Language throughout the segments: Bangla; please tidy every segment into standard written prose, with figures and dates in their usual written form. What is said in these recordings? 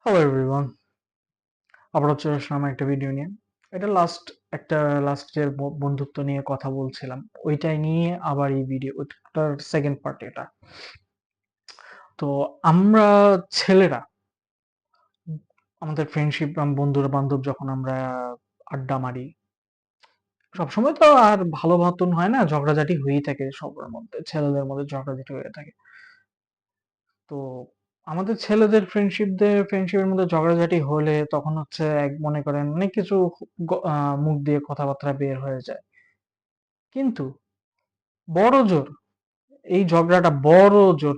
হ্যালো এভরিওয়ান, আবারও চলে আসলাম একটা ভিডিও নিয়ে। এটা লাস্টের বন্ধুত্ব নিয়ে কথা বলছিলাম, ওইটাই নিয়ে আবার এই ভিডিও, ওটার সেকেন্ড পার্ট এটা। তো আমরা ছেলেরা আমাদের ফ্রেন্ডশিপ, বন্ধুরা বান্ধব যখন আমরা আড্ডা মারি, সবসময় তো আর ভালো মতন হয় না, ঝগড়াঝাটি হয়েই থাকে, সবার মধ্যে ছেলেদের মধ্যে ঝগড়াঝাটি হয়ে থাকে। তো আমাদের ছেলেদের ফ্রেন্ডশিপের মধ্যে ঝগড়াঝাটি হলে তখন হচ্ছে এক মনে করেন অনেক কিছু মুখ দিয়ে কথাবার্তা বের হয়ে যায়, কিন্তু বড় জোর এই ঝগড়াটা বড় জোর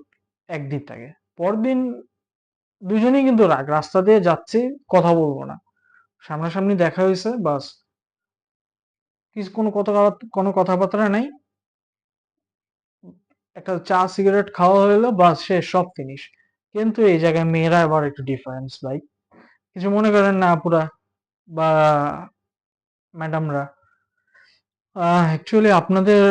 একদিন থাকে, পরদিন দুজনেই কিন্তু রাগ, রাস্তা দিয়ে যাচ্ছি, কথা বলবো না, সামনাসামনি দেখা হয়েছে, বাস কিছু কোনো কথাবার্তা নাই, একটা চা সিগারেট খাওয়া হইলো, বাস শেষ, সব ফিনিশ। কিন্তু এই জায়গায় মেয়েরা আবার একটু ডিফারেন্স ভাই, কিছু মনে করেন না আপুরা বা ম্যাডামরা। অ্যাকচুয়ালি আপনাদের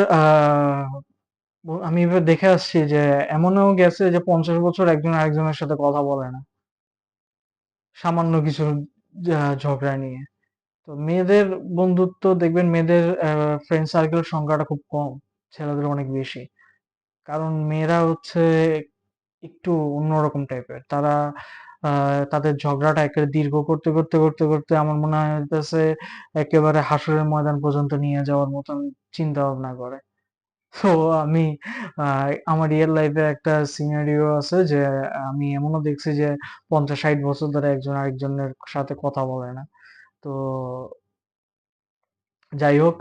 আমি এবার দেখে আসছি যে এমনও গেছে যে 50 বছর একজন আরেকজনের সাথে কথা বলে না, সামান্য কিছু ঝগড়া নিয়ে। তো মেয়েদের বন্ধুত্ব দেখবেন, মেয়েদের ফ্রেন্ড সার্কেল সংখ্যাটা খুব কম, ছেলেদের অনেক বেশি। কারণ মেয়েরা হচ্ছে একটু অন্যরকম টাইপের, তারা তাদের ঝগড়াটা একেবারে দীর্ঘ করতে করতে করতে করতে আমার মনে হইতেছে একেবারে হাসরের ময়দান পর্যন্ত নিয়ে যাওয়ার মতন চিন্তা ভাবনা করে। তো আমি আমার রিয়েল লাইফে একটা সিনারিও আছে যে আমি এমনও দেখছি যে 50-60 বছর ধরে একজন আরেকজনের সাথে কথা বলে না। তো যাই হোক,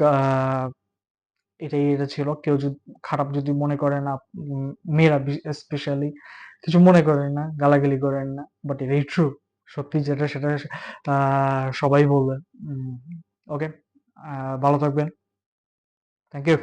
এটা ছিল। কেউ যদি খারাপ যদি মনে করেন, মেয়েরা স্পেশালি কিছু মনে করেন না, গালাগালি করেন না, বাট এটাই ট্রু, সত্যি যেটা সেটা সবাই বলবে। ওকে, ভালো থাকবেন, থ্যাংক ইউ।